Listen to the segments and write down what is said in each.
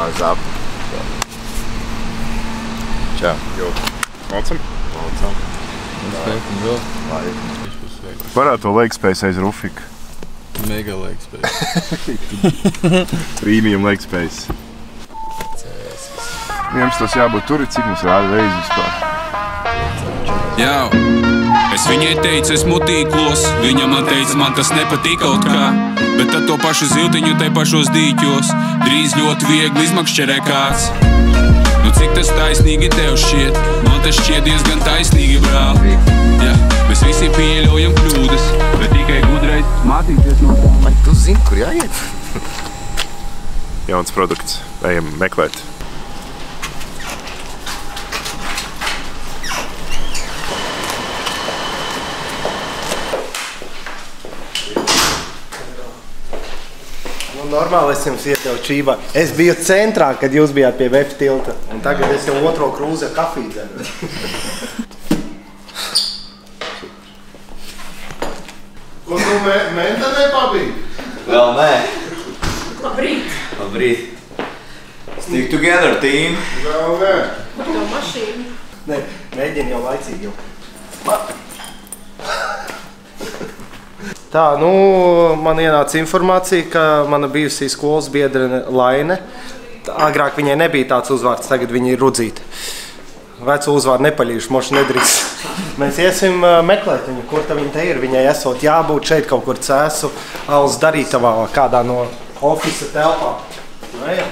Maz up. Čau. Jo. Malcam? Malcam. Sveikam vēl. Lai. Varētu to leg space aiz Rufika. Mega leg space. Premium leg space. Jums tas jābūt tur, cik mums rāda reizi vispār. Jau, es viņai teicu, es mutīklos, viņa man teica, man tas nepatīk kaut kā, bet tad to pašu ziltiņu tai pašos dīķos drīz ļoti viegli izmakšķerē kāds. Nu cik tas taisnīgi tev šķiet? Man tas šķiet diezgan taisnīgi, brāl. Jā, mēs visi pieļaujam kļūdas, bet tikai gudrais mācīties no tā. Vai tu zini, kur jāiet? Jauns produkts. Ejam meklēt. Normāli es jums ietevu čībā. Es biju centrā, kad jūs bijāt pie VF tilta. Un tagad es jau otro krūzi ar kafiju dzenu. Ko tu mentanē pabīgi? Vēl nē. Labrīt. Labrīt. Stick together, team. Vēl nē. Par to mašīnu. Nē, mēģini jau laicīgi jau. Tā, nu, man ienāca informācija, ka mana bijusī skolas biedrene Laine, agrāk viņai nebija tāds uzvārds, tagad viņa ir Rudzīte. Veco uzvārdu nepaļījuši, moši nedrīkst. Mēs iesim meklēt viņu, kur tā viņa te ir. Viņai esot jābūt šeit kaut kur Cēsu alus darītavā, kādā no ofisa telpā. Nu, jā.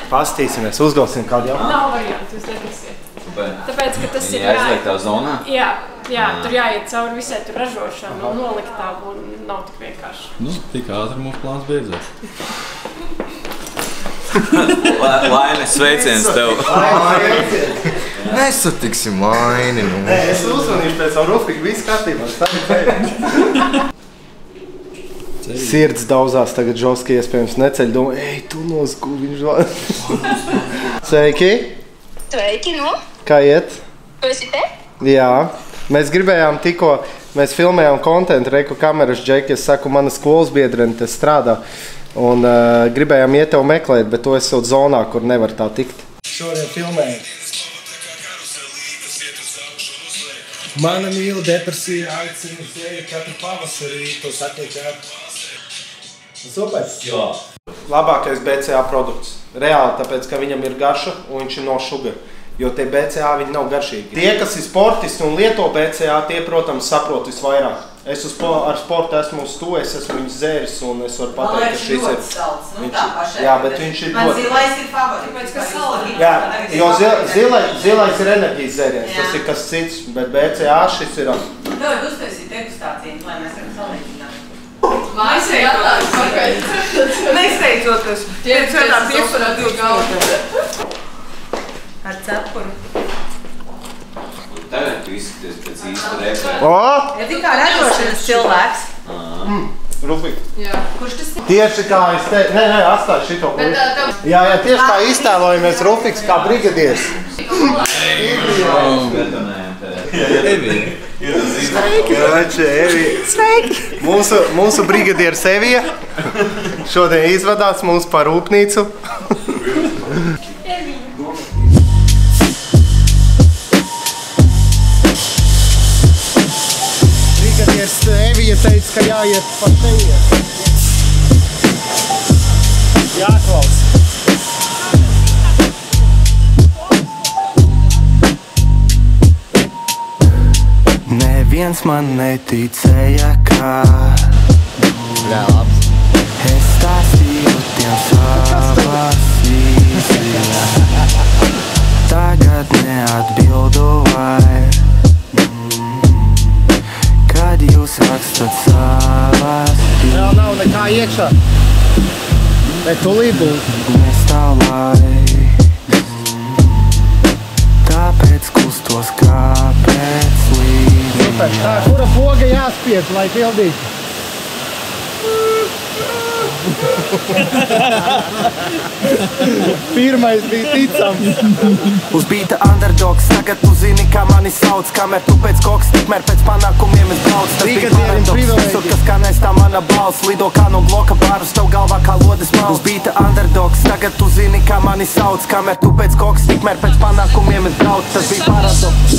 Pastīsimies, uzdosim kādu jautājumu. Nav variantu, jūs nedrīksiet. Tāpēc, ka tas ir Jāizliek zonā? Jā, tur jāiet cauri visai tur ražošanu un noliktām un nav tik vienkārši. Nu, tik ātri mūsu plāns beidzās. Laine, sveiciens tev. Nesatiksim Laini. Nē, es uzvanīšu pēc savu Rufika, viss kārtībā. Sirds daudzās tagad Žoski iespējams neceļ, domā, ej, tu nosku, viņš zvana. Sveiki! Sveiki, nu? Kā iet? Tu esi te? Jā. Mēs gribējām tikko, mēs filmējām kontentu, Reku kameras džeki, es saku, mana skolas biedrene te strādā. Un gribējām iet tev meklēt, bet tu esi zonā, kur nevar tā tikt. Šodien filmējam. Mana mīla depresija aicina sevi katru pavasarī, to sakiet, jā. Super? Jā. Labākais BCA produkts. Reāli, tāpēc, ka viņam ir garša un viņš ir no sugar. Jo tie BCA viņi nav garšīgi. Tie, kas ir sportisti un lieto BCA, tie, protams, saprot visvairāk. Es ar sportu esmu uz to, es esmu viņus zēris un es varu pateikt, ka šis ir... ļoti salds, nu tā pašai. Jā, bet viņš ir Man ļoti... zilais ir favorīts. Tāpēc, ka salds. Jā, jo zilais ir enerģijas dzēriens, tas ir kas cits, bet BCA šis ir... Tev ir uztaisīt degustāciju, lai mēs varam salīdzināt. Mājas ir jautājums pagaidzi. Nesteidzoties. Pēc vienā piesvarā 2 galvā. Ar cepuru. Tagad tu izskaties pēc īsta repa. O! Ir tikā ražošanas cilvēks. Rufik. Jā. Kurš tas ir? Tieši kā es te... Nē, atstāj šito. Jā, tieši kā iztēlojamies Rufiks kā brigadieris. Sveiki! Mūsu brigadieris Evija šodien izvadās mūs par rūpnīcu. Brigadieris Evija teica, ka jāiet pa šeit. Jāklaus. Neviens man neticēja, ka es stāstīju tiem savas vīzijas. Tagad neatbildu vairs, kad jūs rakstat savas vīzijas. Vēl nav nekā iekšā, bet tulīt būs. Nestāv laiks, tāpēc kustos kāpēc līdzi. Super, tā, kura poga jāspiedz, lai pildītu? Pirmais bija ticams. Uz bīta underdogs, tagad tu zini, kā mani sauc. Kamēr tu pēc koks, tikmēr pēc panākumiem es brauc. Tas bija paradoks, visur, kas skanēs tā mana balss. Lido kā no bloka bārus, tev galvā kā lodes mals. Uz bīta underdogs, tagad tu zini, kā mani sauc. Kamēr tu pēc koks, tikmēr pēc panākumiem es brauc. Tas bija paradoks.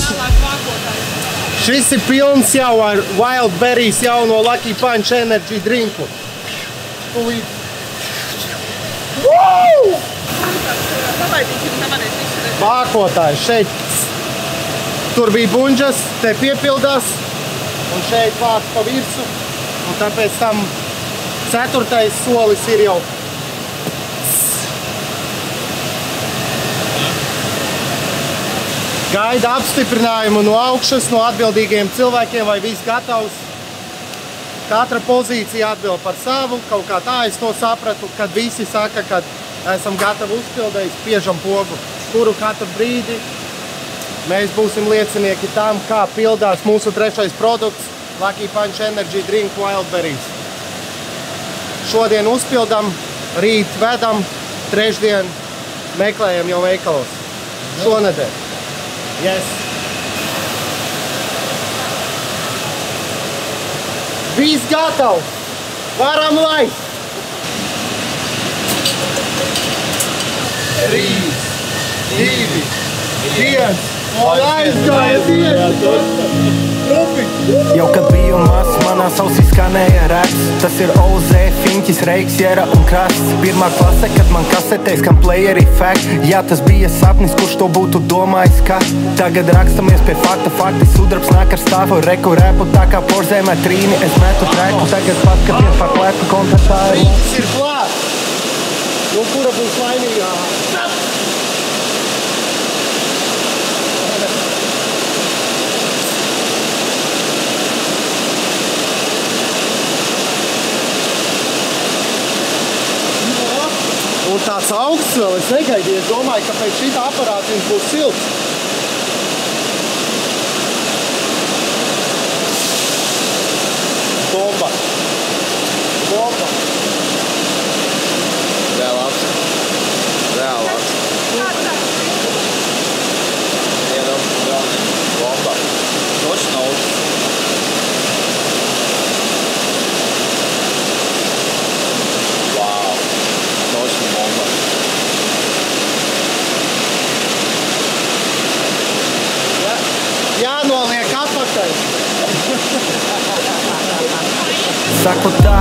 Šis ir pilns jau ar Wild Berries jauno Lucky Punch Energy drinku. Vākotājs šeit. Tur bija buņģas, te piepildās. Un šeit vāc pa virsu. Un tāpēc tam 4. solis ir jau. Gaida apstiprinājumu no augšas, no atbildīgiem cilvēkiem, vai viss gatavs. Katra pozīcija atbild par savu, kaut kā tā es to sapratu, kad visi saka, kad esam gatavi uzpildējis, spiežam pogu, kuru katru brīdi. Mēs būsim liecinieki tam, kā pildās mūsu 3. produkts Lucky Punch Energy Drink Wild Berries. Šodien uzpildam, rīt vedam, trešdien meklējam jau veikalos. Šonedēļ. Yes. Viss gatavs. Varam laist. 3, 2, 1. Un aizgājies. Jau kad biju mazs, manā ausī skanēja raps. Tas ir OZ, Fiņķis, Reiks, Jera un Krasts. Pirmā klase, kad man kasetēs, kam playeri fact. Jā, tas bija sapnis, kurš to būtu domājis, ka tagad rakstamies pie fakta. Fakti sudrabs nāk ar stāvu, reku repu, tā kā porzēmē trīni. Es metu treku, tagad paskaties par pleku kontaktā. Rīts ir klāt. Nu, kura būs laimīgā? Un tāds augsts vēl, es negaidīju, es domāju, ka pēc šitā aparāta viņš būs silts. Bomba. Bomba. Vēl labs. Vēl labs. Iedam, vēl ne. Bomba. Toši nav. Jānoliek atpakaļ. Saku tā,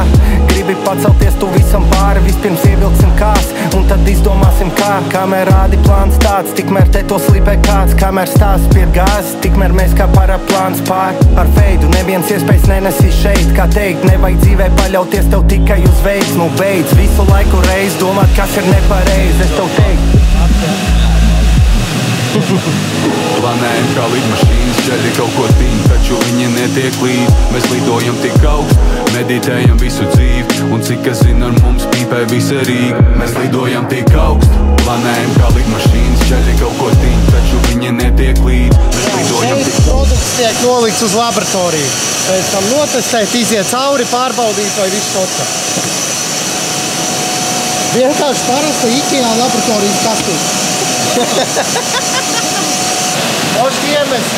gribi pacelties tu visam pāri. Vispirms ievilksim kās, un tad izdomāsim kā. Kamēr rādi plāns tāds, tikmēr te to slīpē kāds. Kamēr stāsts pie gāzes, tikmēr mēs kā paraplāns pār. Ar feidu neviens iespējas nenesīs šeit. Kā teikt, nevajag dzīvē paļauties tev tikai uz veids. Nu beidz visu laiku reiz domāt, kas ir nepareiz. Es tev teiktu. Planējam kā lidmašīnas, ceļi kaut ko tīm, taču viņi netiek līdz. Mēs lidojam tik augst, meditējam visu dzīvi, un cik es zinu ar mums pīpē visa Rīga. Mēs lidojam tik augst, planējam kā lidmašīnas, ceļi kaut ko tīm, taču viņi netiek līdz. Mēs lidojam tik augst. Produkts tiek nolikts uz laboratoriju. Pēc tam notestēt, iziet cauri, pārbaudīt, vai viss otrā. Vienkārši parasta IKEA laboratorijas kastīte. Moši iemest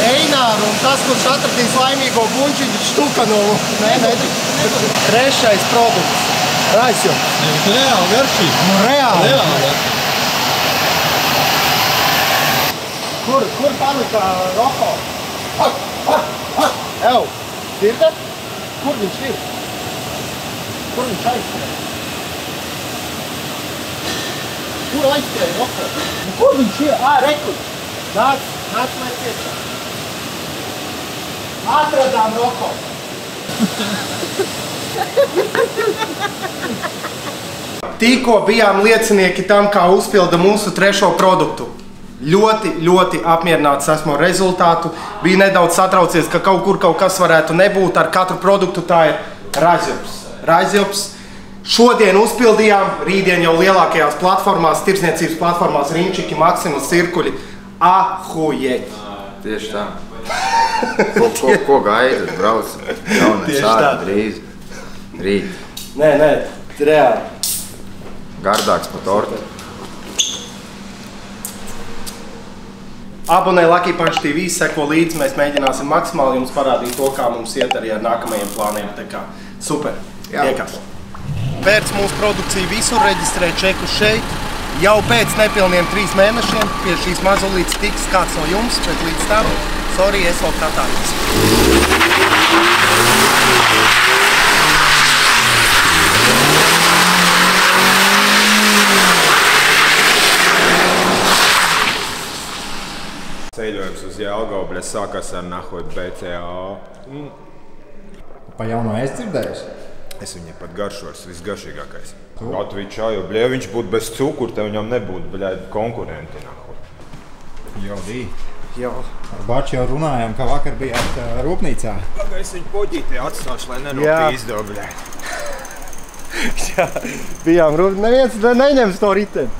Eināru un tas, kurš atradīs laimīgo buņķiņu štukanovu. Nē. 3. produkts. Raisjo. Reāli garšīgi. Nu, reāli. Kur palika Roko? Ev, dzirdat? Kur viņš ir? Kur viņš aizskrēja? Kur aizskrēja Roko? Kur viņš ir? Reku! Nāc mēs iekšā. Atradām Roko. Tikko bijām liecinieki tam, kā uzpilda mūsu 3. produktu. Ļoti apmierināts esmu ar rezultātu. Bija nedaudz satraucies, ka kaut kur kaut kas varētu nebūt. Ar katru produktu tā ir Razjops. Šodien uzpildījām, rītdien jau lielākajās platformās, tirdzniecības platformās Rinčiki, Maksimus, Cirkuļi. Ahujeķi. Tieši tā. Ko gaidat, brauc? Jaunais ārā drīz. Rīt. Nē. Reāli. Gardāks pa tortu. Abonē Lucky Punch TV, seko līdzi, mēs mēģināsim maksimāli jums parādīt to, kā mums iet arī ar nākamajiem plāniem. Tā kā super, tiekās. Vērts mūsu produkciju visur, reģistrē čeku šeit. Jau pēc nepilniem 3 mēnešiem pie šīs mazulītes tiks kāds no jums, bet līdz tam, sorry, es vēl katājos. Ceļojums uz Jelgavu, bļa, sākās ar nahoj BCAA. Pa jauno es dzirdējuši? Es viņai pat garšos, visgaršīgākais. Latvijas čāju, bļa, viņš būtu bez cukuru, te viņam nebūtu, bļa, konkurenti nahoj. Jo, dī. Jā. Ar Baču jau runājām, ka vakar bijāt rūpnīcā. Pagā es viņu poģītī atstāšu, lai nenopīzdo, bļa. Jā, bijām rūpnīcā, neviens neņems to riteni.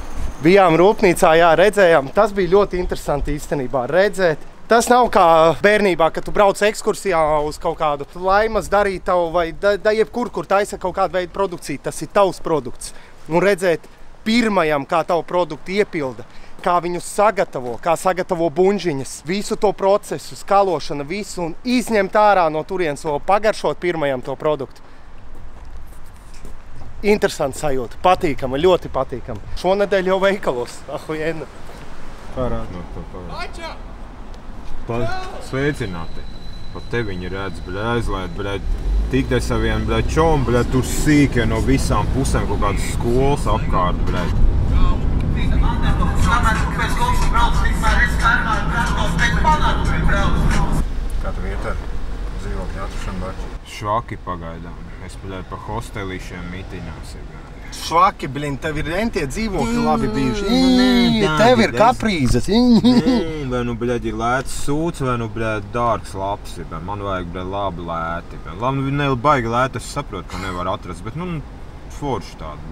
Bijām rūpnīcā, jā, redzējām. Tas bija ļoti interesanti īstenībā redzēt. Tas nav kā bērnībā, kad tu brauc ekskursijā uz kaut kādu laimas darītavu vai jebkur, kur taisa kaut kādu veidu produkciju. Tas ir tavs produkts. Un redzēt pirmajam, kā tavu produktu iepilda, kā viņus sagatavo, kā sagatavo buņžiņas, visu to procesu, skalošana, visu un izņemt ārā no turienes vēl pagaršot pirmajam to produktu. Interesanti sajūta, patīkama, ļoti patīkama. Šonedēļ jau veikalos, ahujena. Parād. Sveicināti. Pat te viņi redz, bļa, aizlaid, bļa, tik te saviem, bļa, čom, bļa, tur sīkie no visām pusēm kaut kādas skolas apkārt, bļa. Kāda vieta ar dzīvokļu atrašanu, Bači? Švaki pagaidām. Es, bļa, pa hostelīšiem mitinās. Švaki, blin, tev ir rentie dzīvokļi labi bijuši. Tev ir kaprīzes. Vai nu, bļa, ir lēts sūds, vai nu, bļa, dārgs labs. Man vajag, bļa, labi lēti. Labi, ne baigi lēti, es saprotu, ka nevar atrast, bet, nu, forši tādi,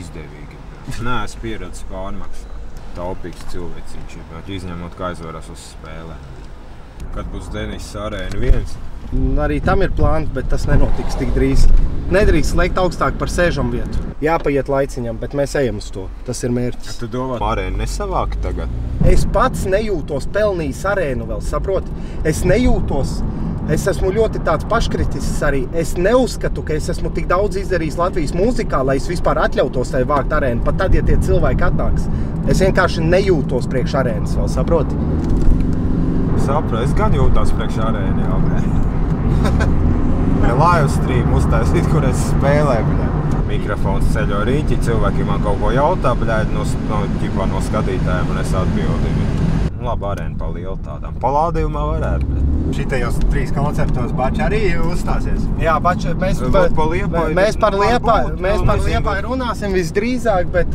izdevīgi. Nē, es pieredzu pārmaksāt. Taupīgs cilvēciņš ir, bet izņemot, kā aizvarās uz spēlēm. Kad būs Denis Arēna 1? Arī tam ir plāns, bet tas nenotiks tik drīz. Nedrīkst slēgt augstāk par sēžam vietu. Jāpaiet laiciņam, bet mēs ejam uz to. Tas ir mērķis. Tu domā, Arēna nesavāki tagad? Es pats nejūtos pelnījis Arēnu vēl, saproti? Es nejūtos. Es esmu ļoti tāds paškritisks arī. Es neuzskatu, ka es esmu tik daudz izdarījis Latvijas mūzikā, lai es vispār atļautos tai vākt Arēnu, pat tad, ja tie cilvēki atnāks. Es vienkārši nejūtos priekš Arēnas vēl, saproti? Sapratu, es gan jūtos priekš Arēnu, jā, bļa. Live stream uztaisīt, kur es spēlēju, bļa. Mikrofons ceļo riņķi, cilvēki man kaut ko jautā, bļa, no skatītājiem, un es atbildīju. Labi, Arēna pa lielu tādām. Palādījumā varētu, bļa. Šitajos 3 koncertos Bača arī uzstāsies. Jā, Bača, mēs par Liepāju runāsim visdrīzāk, bet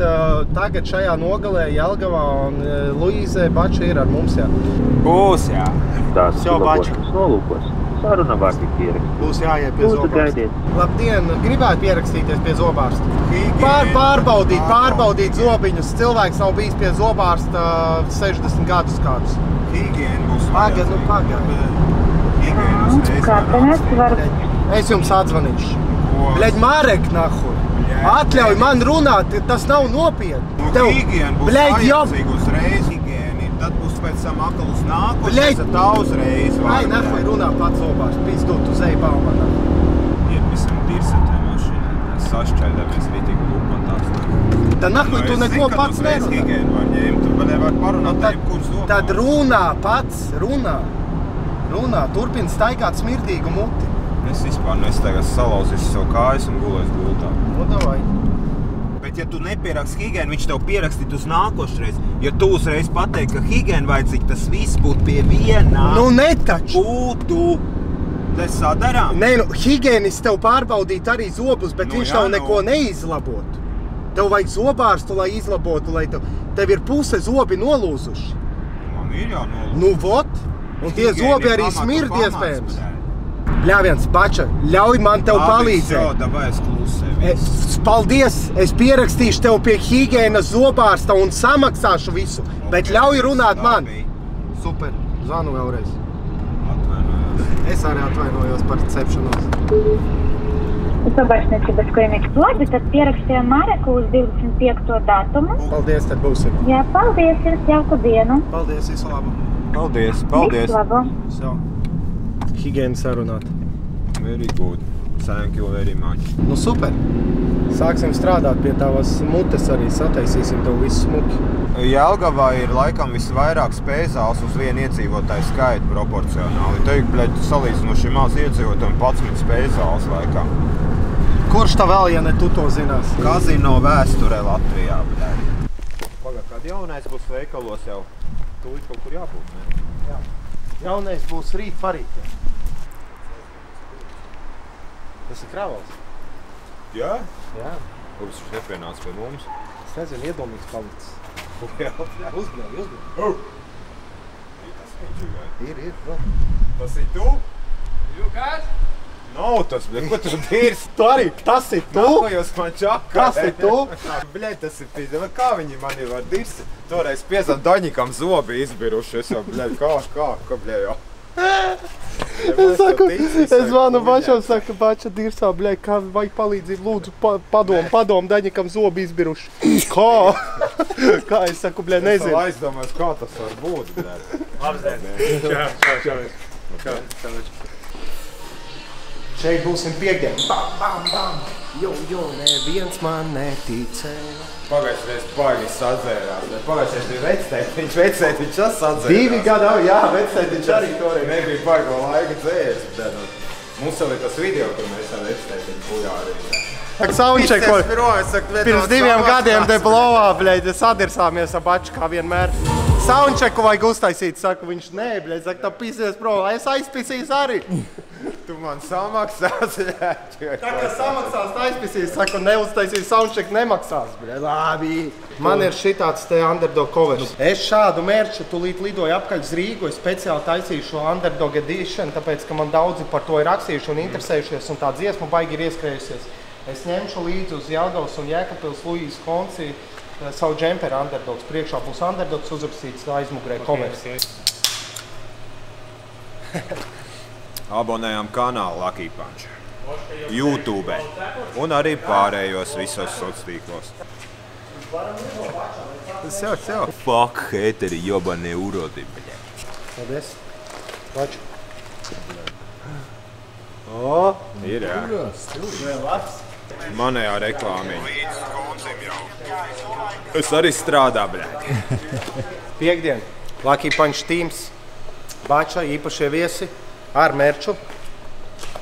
tagad šajā nogalē Jelgavā un Luīzē Bača ir ar mums, jā. Būs, jā. Tās labošanas nolūkos. Saruna var tik ierakstīt. Būs jāiet pie zobārsta. Labdien, gribētu pierakstīties pie zobārsta. Pārbaudīt zobiņus. Cilvēks nav bijis pie zobārsta 60 gadus kādus. Higēna būs Pagad. Es jums atzvanīšu. Bļaļ, Marek, nahuj. Atļauj man runāt, tas nav nopietni. Higēna būs vajadzīga uzreiz. Tad būs pēc tam atkal uz nākošais, tā uzreiz var. Ai, nahuj, runā pats zobārsts, pīzdot uz eibāma. Iepisam dirsetē mašīnā, sašķaļdamies rītīgi lupatās. Tā nahuj, tu neko pats nerunā. Kad higēnu var ņemt, tu var parunāt jebkur zobārstu. Tad runā pats, runā, turpina staigāt smirdīgu muti. Es vispār tagad salauzīs savu kājas un gulēs gultā. Nu, davai. Bet ja tu nepieraksti higēnu, viņš tev pierakstīt uz nākošreiz. Ja tu uzreiz pateikti, ka higēnu vajadzīga, tas viss būtu pie vienā. Nu, netaču. Būtu. Tas sadarām. Nē, nu, higēnis tev pārbaudīt arī zobus, bet viņš tev neko neizlabotu. Tev vajag zobārstu, lai izlabotu, lai tev ir puse zobi nolūzuši. Man ir jānolūz. Nu, vot. Un tie zobi arī smird iespējams. Bļāviens, Bača, ļauj man tev palīdzēt. Paldies, es pierakstīšu tev pie higēnas zobārsta un samaksāšu visu, bet ļauj runāt man. Super, zvanu vēlreiz. Atvainojos. Es arī atvainojos par cepšanos. uz pabažniecības klinikas loģi, tad pierakstījām Mareku uz 25. datumu. Paldies, tad būsim. Jā, paldies, jums jauku dienu. Paldies, visu labu. Paldies. Visu labu. So. Higiēna sarunāt. Very good. Thank you very much. Nu super. Sāksim strādāt pie tavas mutes arī, sataisīsim tev visu smuki. Jelgavā ir laikam visvairāk spēļzāles uz vienu iedzīvotāju skaitu proporcionāli. Teik, bļaļ, salīdzinoši maz iedzīvotāju 11 spēļzāles laikā. Kurš tā vēl, ja ne tu to zinās? Kazino vēsturē Latvijā, bļaļ. Pagad, kad jaunais būs veikalos jau tūlīt kaut kur jābūt, ne? Jā. Jaunais būs rīt parīt. Tas ir kravals. Jā? Jā. Kāpēc viņš nepienāca pie mums? Es nezinu, iedomīgs palicis. Uzbļauj. Ir, vēl. Tas ir tu? Kas? Nav tas, bļaļ, ko tu dīrs? Tu arī, tas ir tu? Nako jūs man čakā. Kas ir tu? Bļaļ, tas ir pīdē, kā viņi mani var dīrs? Toreiz piezam Daņikam zobi izbiruši, es jau, bļaļ, kā, bļaļ, jau. Es zvanu Bačam, saku, Bača dirsā, bļaļ, kā vajag palīdzību, lūdzu, padom, Daņikam zobi izbiruši. Kā? Kā es saku, bļaļ, nezinu. Es aizdomājos, kā tas var būt, bļaļ. Čau. Šeit būsim piekdien. Bam. Jo, neviens man neticēja. Pagājušreiz baigi sadzērās, bet pagājušreiz bija vectētiņš, viņš sadzērās. 2 gadu, jā, vectētiņš arī toreiz. Nebija baigo laika dzēries, bet mums jau ir tas video, kur mēs ar vectētiņu pujāri. Soundcheckoju. Pirms 2 gadiem te blovā, bļaļ, sadirsāmies ar Baču kā vienmēr. Soundchecku vajag uztaisīt, saku, viņš nē, bļaļ, saka, tā pisies prom, es aizpisīs arī. Tu man samaksās, jā. Tā kā samaksās, tā aizpisīs, saku, neuztaisīs soundcheck, nemaksās, bļaļ, labi. Man ir šitāds te Underdog covers. Es šādu mērču tulīt lidoju apkaļ uz Rīgu, es speciāli taisīju šo Underdog edition, tāpēc, ka man daudzi par to ir rakstījuši un interesējušies, un tā dziesma baigi ir ieskrējusies. Es ņemšu līdzi uz Jelgavas un Jēkabpils Luīzes Konci savu džemperu Underdogs. Priekšā būs Underdogs uzrakstīts aizmugurē covers. Abonējam kanālu Lucky Punch, YouTube un arī pārējos visos sociālos tīklos. Fuck, heteri, jobanie urodi. Paldies. Baču. Ir, jā. Manējā reklāmiņa. Es arī strādā, bļaļ. Piekdien. Lucky Punch teams. Bača, īpašie viesi. Ar mērču.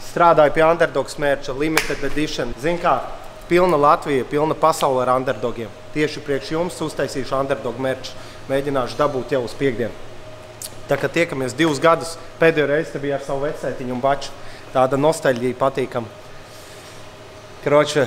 Strādāju pie Underdogs mērča, limited edition. Zin kā, pilna Latvija, pilna pasaule ar Underdogiem. Tieši priekš jums uztaisīšu Underdog mērču. Mēģināšu dabūt jau uz piekdienu. Tā kā tiekamies 2 gadus, pēdējo reizi te bija ar savu vecētiņu un Baču. Tāda nostalģija patīkama. Kroče,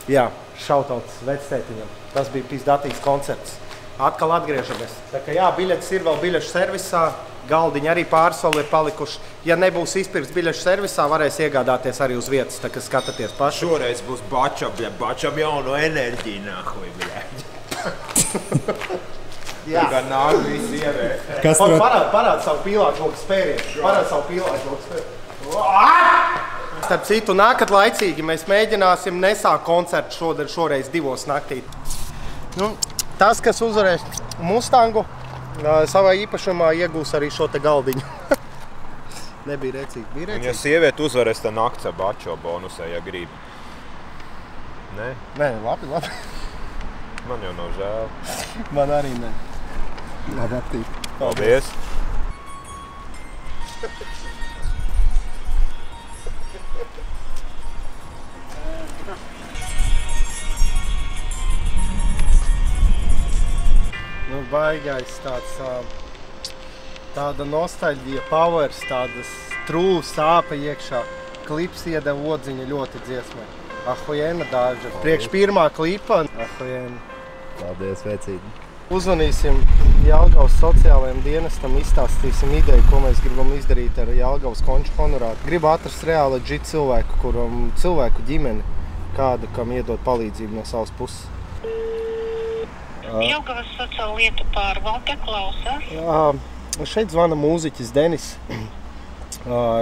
jā, šautauts vecētiņam. Tas bija pizdatīgs koncerts. Atkal atgriežamies. Tā kā jā, biļetes ir vēl biļešu servisā. Galdiņi arī pāris vēl ir palikuši. Ja nebūs izpirks biļešu servisā, varēs iegādāties arī uz vietas, tā kā skatāties paši. Šoreiz būs Bačam, bļaļ, Bačam jauno enerģiju, nahuj, bļaļ. Jā. Tā kā nāk visi ievēt. Parād savu pīlāču loku spērienu. Parād savu pīlāču loku spērienu. Starp citu, nākat laicīgi, mēs mēģināsim nesākt koncertu šoreiz 2 naktī. Nu, tas, kas uzvarēs Mustangu, savā īpašumā iegūs arī šo te galdiņu. Nebija recīgi, bija recīgi. Un ja sievieti uzvarēs, tad nakts ar Bačo bonusē, ja grib. Nē? Nē, labi. Man jau nav žēl. Man arī ne. Labi aptīt. Paldies. Nu, baigais tāda nostalģija, powers, tādas trūs, sāpe iekšā. Klips iedeva odziņa ļoti dziesmai. Ahojena dāža. Priekš pirmā klipa. Ahojena. Paldies, veicīgi. Uzvanīsim Jelgavas sociālajiem dienestam, izstāstīsim ideju, ko mēs gribam izdarīt ar Jelgavas konču honorātu. Gribu atrast reāli legit cilvēku ģimeni, kādu, kam iedot palīdzību no savas puses. Jelgavas sociālo lietu pārvalde klausās. Šeit zvana mūziķis Denis.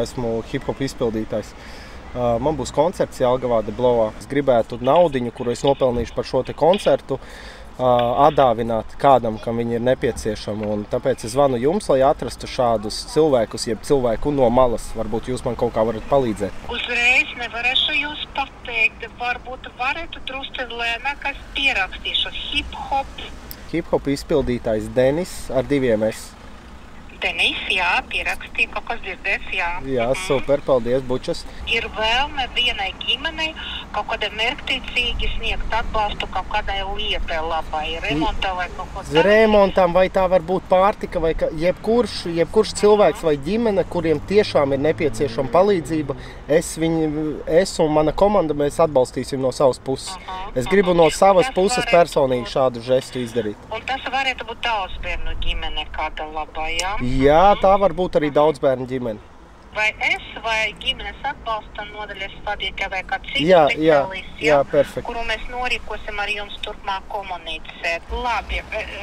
Esmu hip-hop izpildītājs. Man būs koncerts Jelgavā de Blowā. Es gribētu naudiņu, kuru es nopelnīšu par šo te koncertu, atdāvināt kādam, kam viņi ir nepieciešami. Un tāpēc es zvanu jums, lai atrastu šādus cilvēkus, jeb cilvēku no malas. Varbūt jūs man kaut kā varat palīdzēt. Uzreiz nevarēšu jūs pateikt. Varbūt varētu drusku lēnākas pierakstīšu. Hip-hop. Hip-hop izpildītājs Denis ar 2 S. Denis, jā, pierakstīja, kaut kas dzirdēs, jā. Jā, super, paldies, bučas. Ir vēlme vienai ģimenei kaut kādai mērķtiecīgi sniegt atbalstu kaut kādai lietai labai, remontā vai kaut ko tādu. Remontam vai tā var būt pārtika vai jebkurš cilvēks vai ģimene, kuriem tiešām ir nepieciešama palīdzība, es un mana komanda, mēs atbalstīsim no savas puses. Es gribu no savas puses personīgi šādu žestu izdarīt. Un tas varētu būt daudzbērnu ģimene kāda labā, jā? Jā, tā var būt arī daudzbērnu ģimene. Vai es, vai ģimenes atbalsta nodaļas vadītāja vai kāds cits speciālists, jā, perfekt. Kuru mēs norīkosim ar jums turpmāk komunicēt. Labi,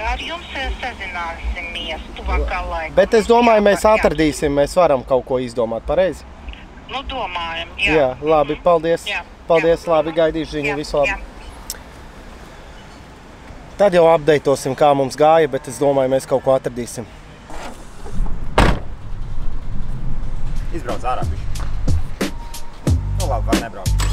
ar jums sazināsimies tuvākā laikā. Bet es domāju, mēs atradīsim, mēs varam kaut ko izdomāt, pareizi? Nu, domājam, jā. Jā, labi, paldies. Jā, paldies, jā. Labi, gaidīšu ziņu, visu labi. Tad jau updateosim, kā mums gāja, bet es domāju, mēs kaut ko atradīsim. Izbrauc ārā bišķi. Nu labi, var nebraukt.